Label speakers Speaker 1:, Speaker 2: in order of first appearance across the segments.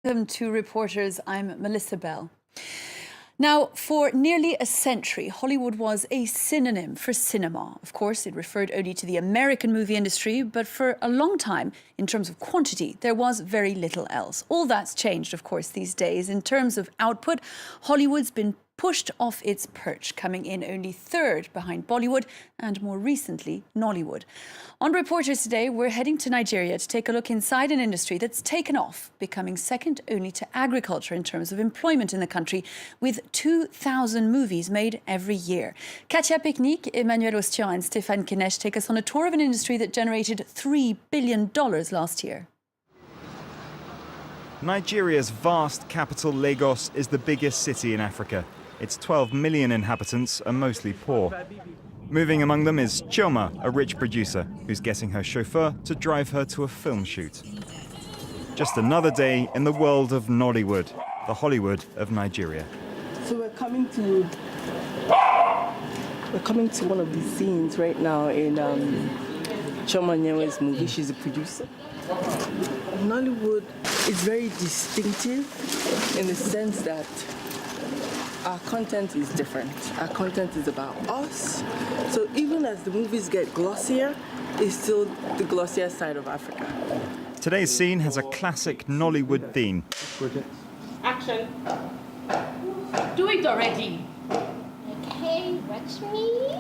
Speaker 1: Welcome to Reporters. I'm Melissa Bell. Now, for nearly a century, Hollywood was a synonym for cinema. Of course, it referred only to the American movie industry, but for a long time, in terms of quantity, there was very little else. All that's changed, of course, these days. In terms of output, Hollywood's been pushed off its perch, coming in only third behind Bollywood and, more recently, Nollywood. On Reporters today, we're heading to Nigeria to take a look inside an industry that's taken off, becoming second only to agriculture in terms of employment in the country, with 2,000 movies made every year. Katia Picnic, Emmanuel Ostian and Stéphane Kenesh take us on a tour of an industry that generated $3 billion last year.
Speaker 2: Nigeria's vast capital, Lagos, is the biggest city in Africa. Its 12 million inhabitants are mostly poor. Moving among them is Chioma, a rich producer, who's getting her chauffeur to drive her to a film shoot. Just another day in the world of Nollywood, the Hollywood of Nigeria.
Speaker 3: So we're coming to one of these scenes right now in Chioma Nyewe's movie. She's a producer. Nollywood is very distinctive in the sense that our content is different. Our content is about us. So even as the movies get glossier, it's still the glossier side of Africa.
Speaker 2: Today's scene has a classic Nollywood theme.
Speaker 4: Action. Do it already.
Speaker 5: Okay, watch me.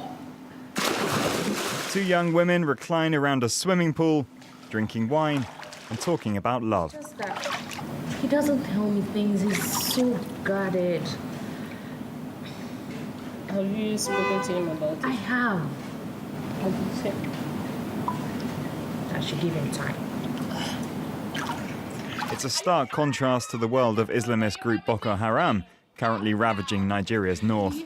Speaker 2: Two young women recline around a swimming pool, drinking wine and talking about love.
Speaker 5: Just that he doesn't tell me things. He's so guarded.
Speaker 4: Have you spoken to him about it?
Speaker 5: I have.
Speaker 4: What did you say?
Speaker 5: I should give him time.
Speaker 2: It's a stark contrast to the world of Islamist group Boko Haram, currently ravaging Nigeria's north.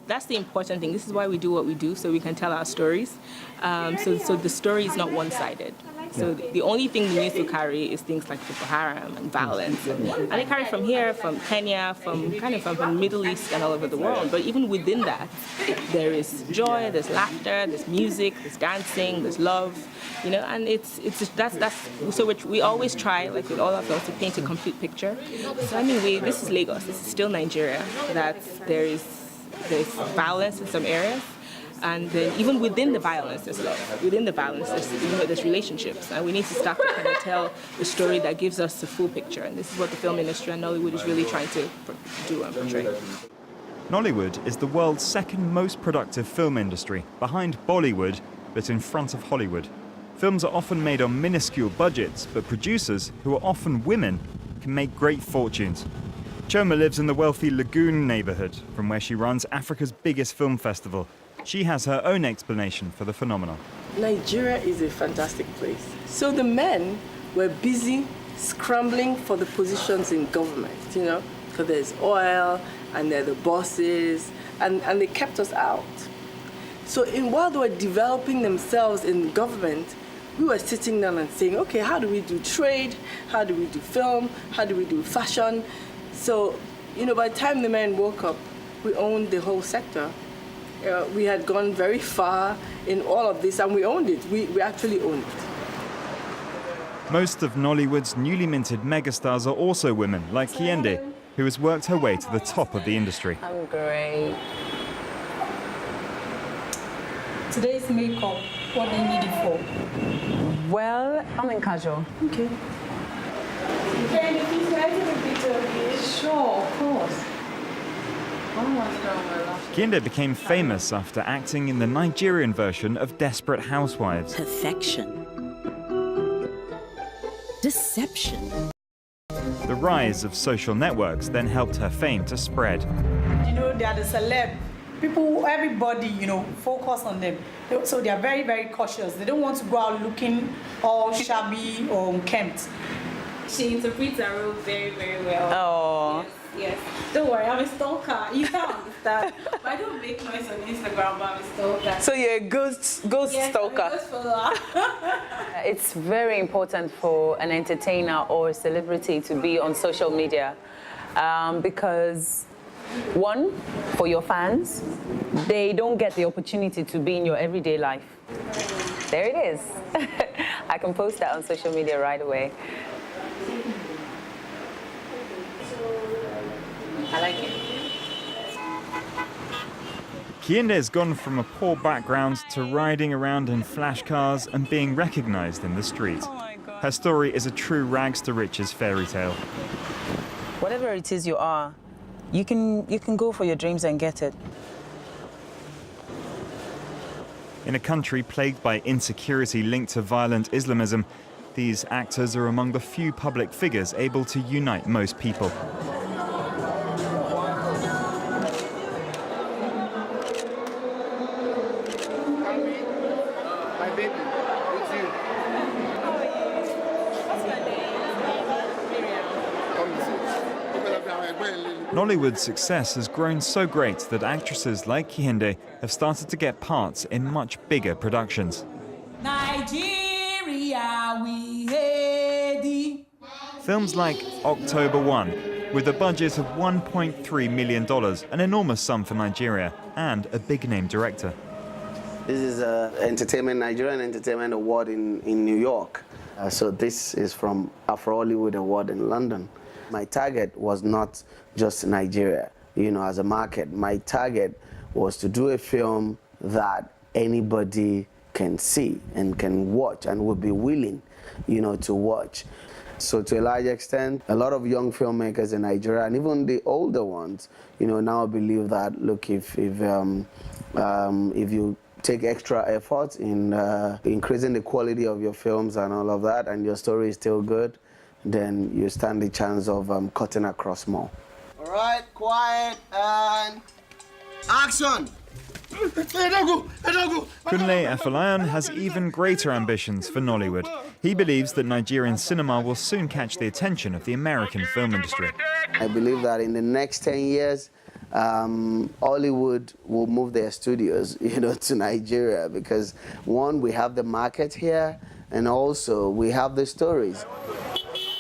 Speaker 4: That's the important thing. This is why we do what we do, so we can tell our stories. So the story is not one-sided. So the only thing we need to carry is things like Boko Haram and violence. And they carry from here, from Kenya, from the Middle East and all over the world. But even within that, there is joy, there's laughter, there's music, there's dancing, there's love, and so we always try, like with all of us, to paint a complete picture. So anyway, this is Lagos, this is still Nigeria, that there's violence in some areas. And then even within the violence, there's love. Within the violence, there's relationships. And we need to start to kind of tell the story that gives us the full picture. And this is what the film industry and Nollywood is really trying to do and portray.
Speaker 2: Nollywood is the world's second most productive film industry, behind Bollywood, but in front of Hollywood. Films are often made on minuscule budgets, but producers, who are often women, can make great fortunes. Chioma lives in the wealthy Lagoon neighborhood, from where she runs Africa's biggest film festival. She has her own explanation for the phenomenon.
Speaker 3: Nigeria is a fantastic place. So the men were busy scrambling for the positions in government, because there's oil and they're the bosses, and they kept us out. So while they were developing themselves in government, we were sitting down and saying, okay, how do we do trade? How do we do film? How do we do fashion? So, by the time the men woke up, we owned the whole sector. We had gone very far in all of this, and we owned it. We actually owned it.
Speaker 2: Most of Nollywood's newly minted megastars are also women, like Kiende, who has worked her way to the top of the industry.
Speaker 6: I'm great.
Speaker 7: Today's makeup, what do you need it for?
Speaker 6: Well, I'm in casual.
Speaker 7: Okay.
Speaker 3: Can you please take a picture of you?
Speaker 7: Sure, of course.
Speaker 2: Kiende became famous after acting in the Nigerian version of Desperate Housewives.
Speaker 8: Perfection. Deception.
Speaker 2: The rise of social networks then helped her fame to spread.
Speaker 7: They are the celeb. People, everybody, focus on them. So they are very, very cautious. They don't want to go out looking all shabby or unkempt.
Speaker 9: She interprets her role very, very well.
Speaker 6: Oh.
Speaker 9: Yes. Don't worry, I'm a stalker. You can't understand. But I don't make noise on Instagram, but I'm a stalker.
Speaker 6: So you're a ghost
Speaker 9: yes,
Speaker 6: stalker.
Speaker 9: I'm a ghost follower.
Speaker 6: It's very important for an entertainer or a celebrity to be on social media because, one, for your fans, they don't get the opportunity to be in your everyday life. There it is. I can post that on social media right away.
Speaker 4: I like it.
Speaker 2: Kihinde has gone from a poor background to riding around in flash cars and being recognized in the street. Her story is a true rags to riches fairy tale.
Speaker 6: Whatever it is you are, you can go for your dreams and get it.
Speaker 2: In a country plagued by insecurity linked to violent Islamism, these actors are among the few public figures able to unite most people. Nollywood's success has grown so great that actresses like Kihinde have started to get parts in much bigger productions.
Speaker 9: Nigeria, we ready.
Speaker 2: Films like October 1, with a budget of $1.3 million, an enormous sum for Nigeria, and a big-name director.
Speaker 10: This is an Nigerian Entertainment Award in New York. So this is from Afro-Hollywood Award in London. My target was not just Nigeria, as a market. My target was to do a film that anybody can see and can watch and would be willing, to watch. So to a large extent, a lot of young filmmakers in Nigeria, and even the older ones, now believe that, look, if you take extra effort in increasing the quality of your films and all of that, and your story is still good, then you stand the chance of cutting across more.
Speaker 11: All right, quiet, and action!
Speaker 2: Kunle Afolayan has even greater ambitions for Nollywood. He believes that Nigerian cinema will soon catch the attention of the American film industry.
Speaker 10: I believe that in the next 10 years, Hollywood will move their studios, to Nigeria because, one, we have the market here, and also we have the stories.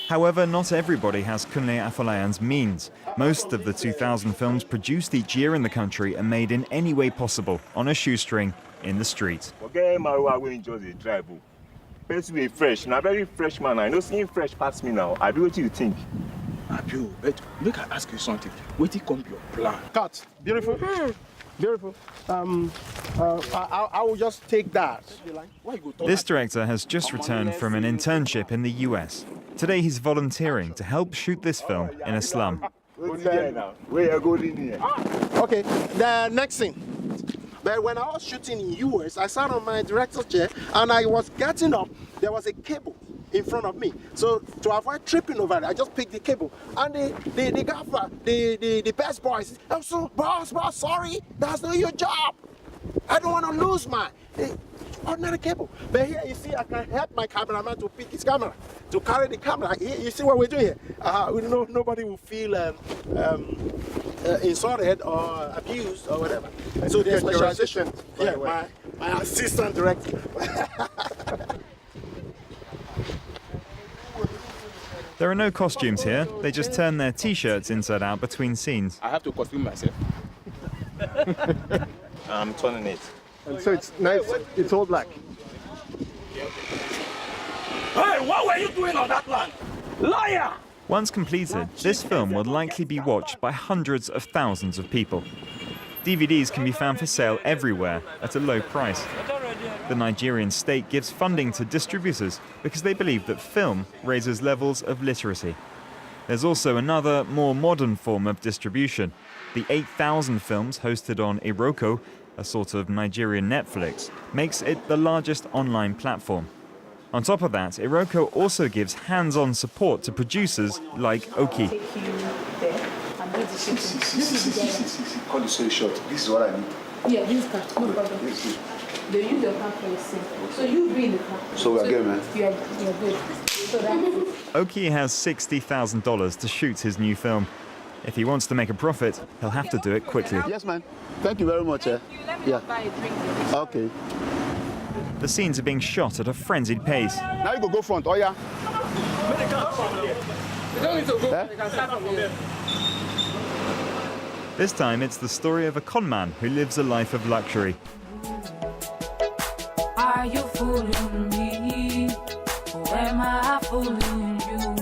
Speaker 2: However, not everybody has Kunle Afolayan's means. Most of the 2,000 films produced each year in the country are made in any way possible, on a shoestring, in the street.
Speaker 12: Fresh, now very fresh man. I know seeing fresh past me now. I what do you think?
Speaker 13: Make I ask you something. What come your plan? Cut. Beautiful. Beautiful. I will just take that.
Speaker 2: This director has just returned from an internship in the US. Today he's volunteering to help shoot this film in a slum.
Speaker 13: Okay, the next thing. But when I was shooting in US, I sat on my director's chair and I was getting up. There was a cable in front of me. So to avoid tripping over it, I just picked the cable. And the gaffer, the best boys, I'm so, boss, sorry, that's not your job. I don't want to lose my ordinary cable. But here, you see, I can help my cameraman to pick his camera, to carry the camera. Here, you see what we're doing here? Nobody will feel insulted or abused or whatever. So there's specialization. Yeah, my assistant director.
Speaker 2: There are no costumes here. They just turn their T-shirts inside out between scenes.
Speaker 13: I have to costume myself.
Speaker 12: I'm turning it.
Speaker 13: And so it's nice. It's all black.
Speaker 12: Hey, what were you doing on that land? Liar!
Speaker 2: Once completed, this film will likely be watched by hundreds of thousands of people. DVDs can be found for sale everywhere at a low price. The Nigerian state gives funding to distributors because they believe that film raises levels of literacy. There's also another, more modern form of distribution. The 8,000 films hosted on Iroko, a sort of Nigerian Netflix, makes it the largest online platform. On top of that, Iroko also gives hands-on support to producers like Oki.
Speaker 11: Call you so short. This is what I need.
Speaker 9: Yeah, this car, no problem. They use your car for a scene. So you be in the car.
Speaker 11: So we're good, man.
Speaker 9: You're good. So that's
Speaker 2: Oki has $60,000 to shoot his new film. If he wants to make a profit, he'll have to do it quickly.
Speaker 11: Yes, man. Thank you very much. Yeah. Okay.
Speaker 2: The scenes are being shot at a frenzied pace.
Speaker 11: Now you go front. Oh, yeah.
Speaker 9: You don't need to go. You can start from here.
Speaker 2: This time, it's the story of a conman who lives a life of luxury.
Speaker 9: Are you fooling me? Or am I fooling you?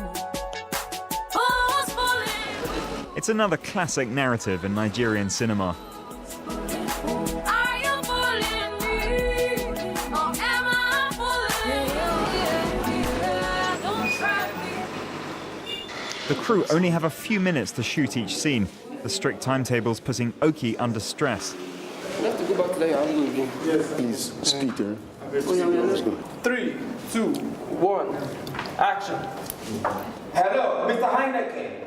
Speaker 2: It's another classic narrative in Nigerian cinema. The crew only have a few minutes to shoot each scene, the strict timetables putting Oki under stress.
Speaker 11: You have to go back to that angle again. Yes. Please, speak to her. Let's go. 3, 2, 1, action.
Speaker 14: Hello, Mr. Heineken.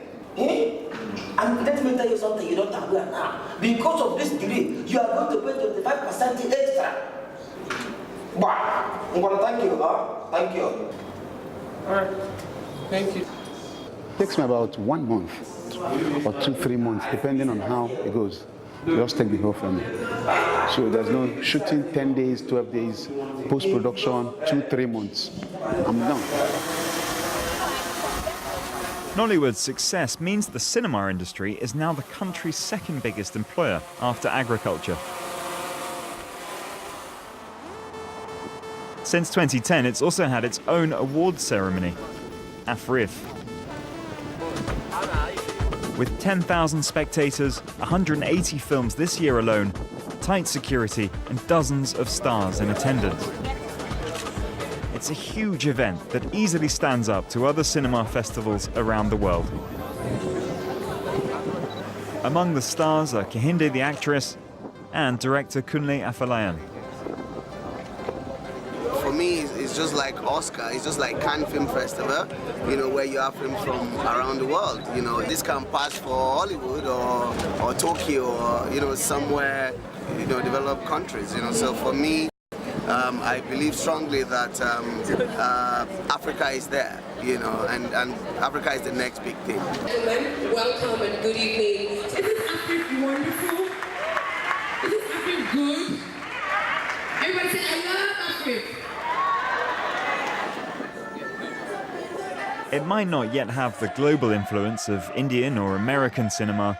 Speaker 14: And let me tell you something you don't agree now. Because of this delay, you are going to pay 25% extra. Wow. I'm going to thank you, Thank you.
Speaker 11: All right. Thank you.
Speaker 15: Takes me about 1 month or 2-3 months, depending on how it goes. Just take the whole film. So there's no shooting 10 days, 12 days, post-production, 2-3 months. I'm done.
Speaker 2: Nollywood's success means the cinema industry is now the country's second biggest employer after agriculture. Since 2010, it's also had its own awards ceremony, Afriff. With 10,000 spectators, 180 films this year alone, tight security and dozens of stars in attendance. It's a huge event that easily stands up to other cinema festivals around the world. Among the stars are Kehinde the actress and director Kunle Afolayan.
Speaker 10: For me, it's just like Oscar, it's just like Cannes Film Festival, where you have films from around the world. This can pass for Hollywood or Tokyo or, somewhere, developed countries, So for me, I believe strongly that Africa is there, and Africa is the next big thing.
Speaker 16: Gentlemen, welcome and good evening. Isn't Afriff wonderful? Isn't Afriff good? Everybody say, I love Afriff.
Speaker 2: It might not yet have the global influence of Indian or American cinema,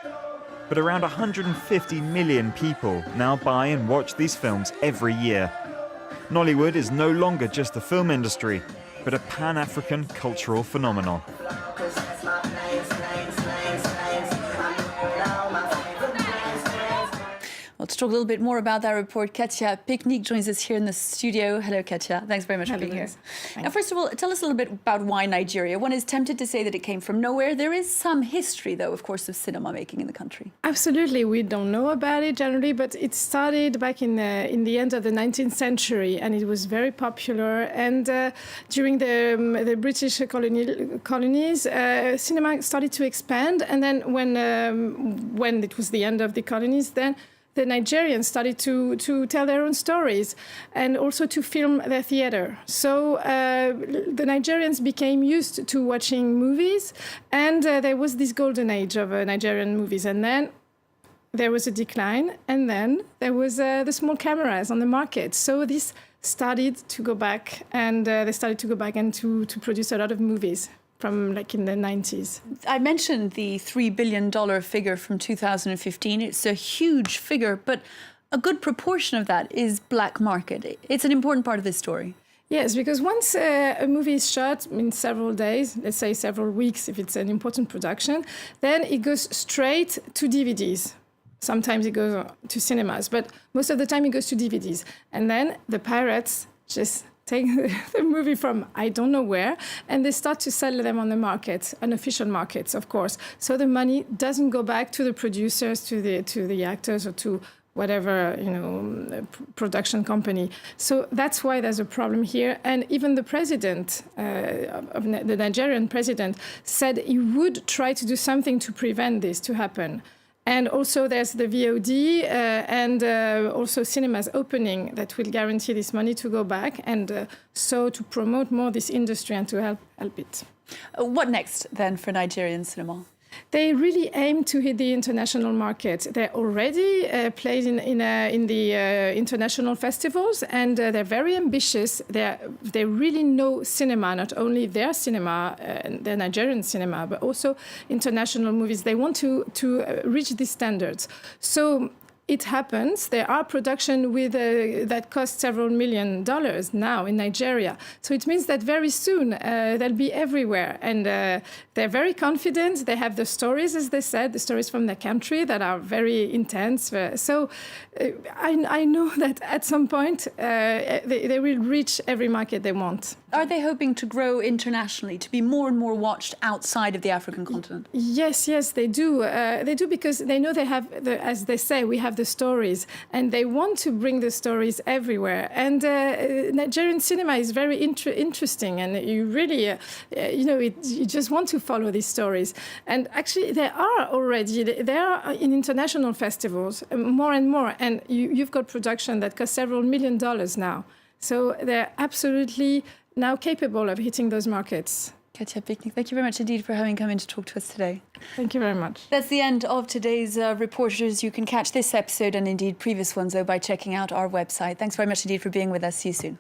Speaker 2: but around 150 million people now buy and watch these films every year. Nollywood is no longer just a film industry, but a pan-African cultural phenomenon.
Speaker 1: Well, to talk a little bit more about that report, Katia Picnic joins us here in the studio. Hello, Katia. Thanks very much for being here. Now, first of all, tell us a little bit about why Nigeria. One is tempted to say that it came from nowhere. There is some history, though, of course, of cinema making in the country.
Speaker 17: Absolutely. We don't know about it generally, but it started back in the end of the 19th century, and it was very popular. And during the British colonies, cinema started to expand. And then when it was the end of the colonies, then the Nigerians started to tell their own stories and also to film their theater. So the Nigerians became used to watching movies, and there was this golden age of Nigerian movies. And then there was a decline, and then there was the small cameras on the market. So this started to go back, and they started to go back and to produce a lot of movies from in the 90s.
Speaker 1: I mentioned the $3 billion figure from 2015. It's a huge figure, but a good proportion of that is black market. It's an important part of this story.
Speaker 17: Yes, because once a movie is shot in several days, let's say several weeks if it's an important production, then it goes straight to DVDs. Sometimes it goes to cinemas, but most of the time it goes to DVDs. And then the pirates just take the movie from I don't know where, and they start to sell them on the market, unofficial markets, of course. So the money doesn't go back to the producers, to the actors, or to whatever production company. So that's why there's a problem here. And even the president, the Nigerian president, said he would try to do something to prevent this to happen. And also there's the VOD and also cinemas opening that will guarantee this money to go back, and so to promote more this industry and to help it.
Speaker 1: What next then for Nigerian cinema?
Speaker 17: They really aim to hit the international market. They're already played in the international festivals, and they're very ambitious. They really know cinema, not only their cinema, their Nigerian cinema, but also international movies. They want to reach these standards. So it happens. There are production with that cost several $1 million now in Nigeria. So it means that very soon they'll be everywhere. And they're very confident. They have the stories, as they said, the stories from their country that are very intense. So I know that at some point they will reach every market they want.
Speaker 1: Are they hoping to grow internationally, to be more and more watched outside of the African continent?
Speaker 17: Yes, they do. They do because they know they have, as they say, we have the stories, and they want to bring the stories everywhere. And Nigerian cinema is very interesting, and you really, you just want to follow these stories. And actually, there are in international festivals more and more, and you've got production that costs several $1 million now. So they're absolutely now capable of hitting those markets.
Speaker 1: Katia Picnic, thank you very much indeed for having come in to talk to us today.
Speaker 17: Thank you very much.
Speaker 1: That's the end of today's Reporters. You can catch this episode and indeed previous ones, though, by checking out our website. Thanks very much indeed for being with us. See you soon.